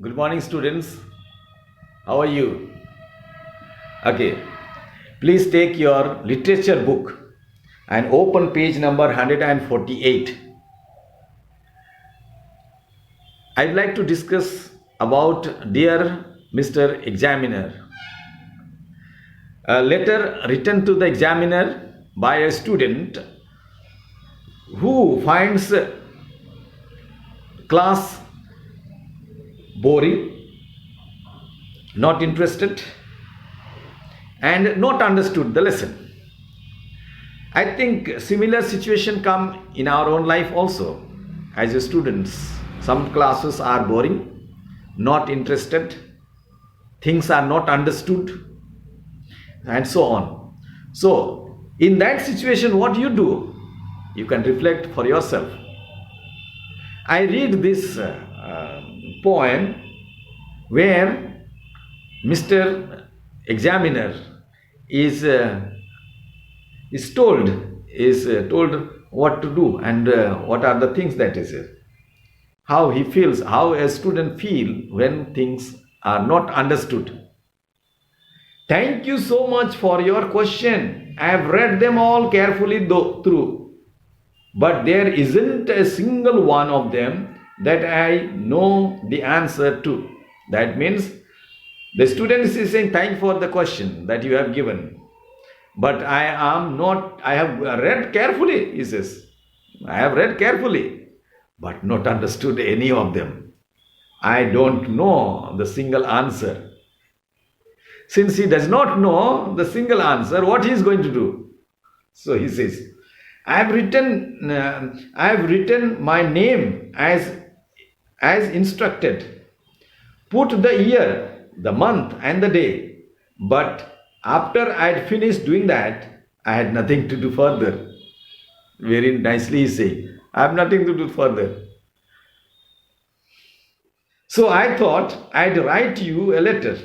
Good morning, students. How are you? Okay. Please take your literature book and open page number 148. I'd like to discuss about Dear Mr. Examiner. A letter written to the examiner by a student who finds class boring, not interested, and not understood the lesson. I think similar situation come in our own life also as students. Some classes are boring, not interested, things are not understood, and so on. So in that situation, what do? You can reflect for yourself. I read this poem where Mr. Examiner is told what to do and what are the things that is how he feels, how a student feel when things are not understood. Thank you so much for your question. I have read them all carefully through, but there isn't a single one of them that I know the answer to. That means the student is saying thank you for the question that you have given, but I have read carefully, he says. I have read carefully, but not understood any of them. I don't know the single answer. Since he does not know the single answer, what he is going to do? So he says, I have written my name as instructed. Put the year, the month and the day. But after I had finished doing that, I had nothing to do further. Very nicely he saying, I have nothing to do further. So I thought I'd write you a letter,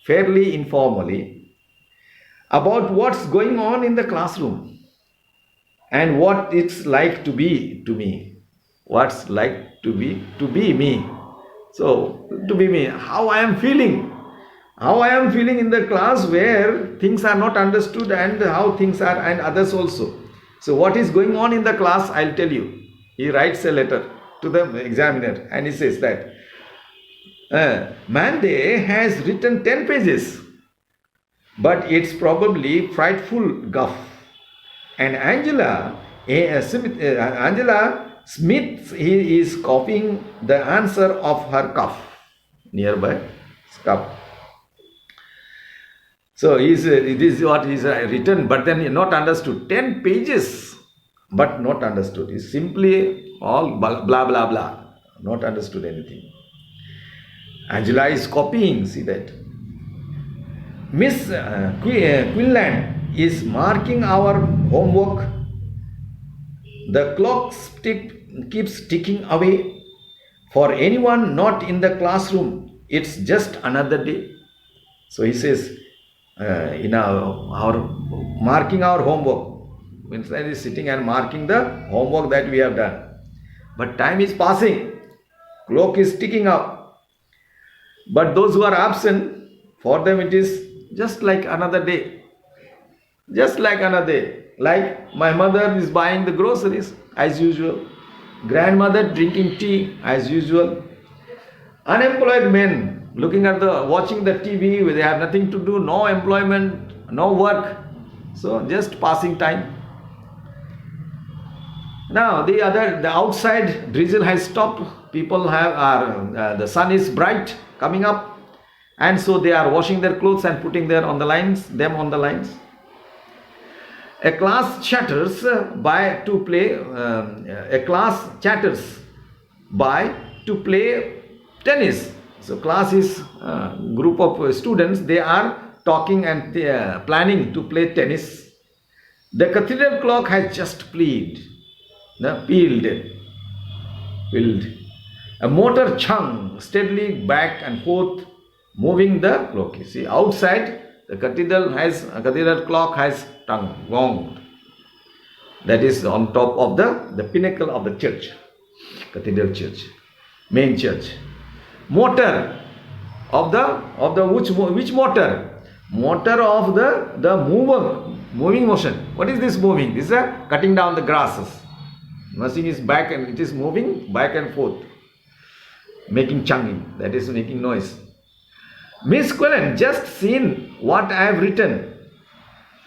fairly informally, about what's going on in the classroom and what it's like to be to me. What's like to be me. So, to be me, how I am feeling in the class where things are not understood and how things are, and others also. So, what is going on in the class, I'll tell you. He writes a letter to the examiner and he says that Monday has written 10 pages, but it's probably frightful guff. And Angela Smith, he is copying the answer of her cuff, nearby cuff. So this is what is written, but then not understood. 10 pages, but not understood. It's simply all blah blah blah, not understood anything. Angela is copying, see that. Miss Quinlan is marking our homework. The clock keeps ticking away. For anyone not in the classroom, it's just another day. So he says, our marking our homework. Winston is sitting and marking the homework that we have done. But time is passing. Clock is ticking up. But those who are absent, for them it is just like another day. Just like another day. Like my mother is buying the groceries as usual. Grandmother drinking tea as usual. Unemployed men watching the TV, they have nothing to do, no employment, no work. So just passing time. Now the outside drizzle has stopped. People the sun is bright coming up, and so they are washing their clothes and putting them on the lines. A class chatters by to play tennis. So class is a group of students. They are talking and planning to play tennis. The cathedral clock has just pealed. A motor chung steadily back and forth, moving the clock. You see, outside the cathedral clock has gonged. That is on top of the pinnacle of the church, cathedral church, main church. Motor of the which motor? Motor of the moving motion. What is this moving? This is a cutting down the grasses. Machine is back and it is moving back and forth, making chunging, that is making noise. Miss Quillen, just seen what I have written.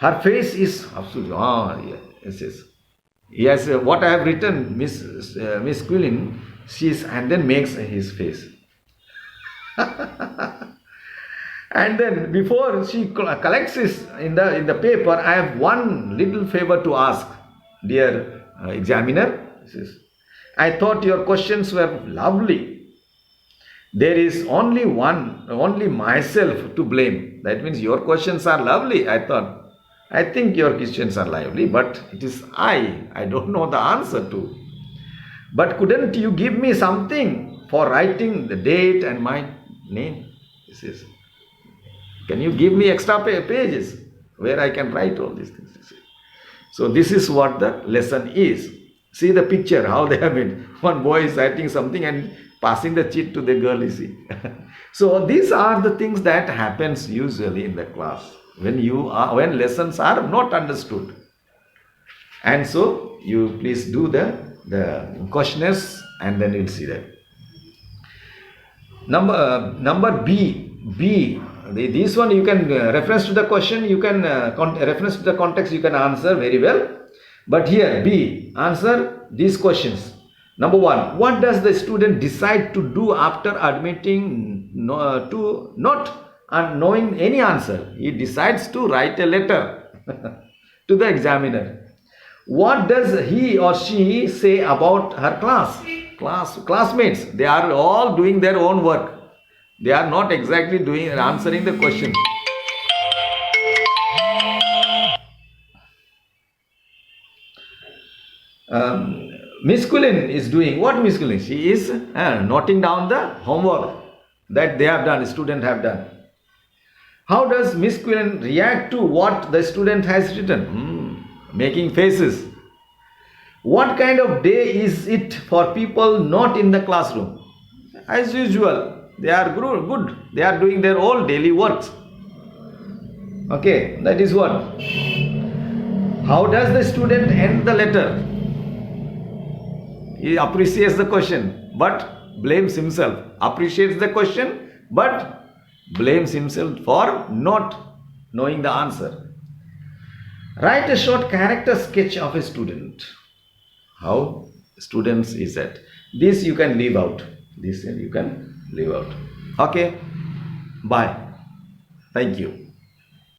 Her face is absolutely, yes, what I have written, Miss Quillen, and then makes his face. And then before she collects this in the paper, I have one little favor to ask, dear examiner. I thought your questions were lovely. There is only myself to blame. That means your questions are lovely. I think your questions are lovely, but it is I don't know the answer to. But couldn't you give me something for writing the date and my name? Can you give me extra pages where I can write all these things? So this is what the lesson is. See the picture, how they have made. One boy is writing something and passing the cheat to the girl, you see. So these are the things that happens usually in the class when lessons are not understood. And so you please do the questionnaires and then you'll see that. Number B. This one you can reference to the question, you can reference to the context, you can answer very well. But here B, answer these questions. Number 1, what does the student decide to do after admitting to not knowing any answer? He decides to write a letter to the examiner. What does he or she say about her classmates? They are all doing their own work. They are not exactly answering the question. Miss Quillen is doing what? Miss Quillen, she is noting down the homework that they have done, student have done. How does Miss Quillen react to what the student has written? Making faces. What kind of day is it for people not in the classroom? As usual, they are good. They are doing their own daily works. Okay, that is what. How does the student end the letter? He appreciates the question but blames himself. Appreciates the question but blames himself for not knowing the answer. Write a short character sketch of a student. How students is that? This you can leave out. Okay. Bye. Thank you.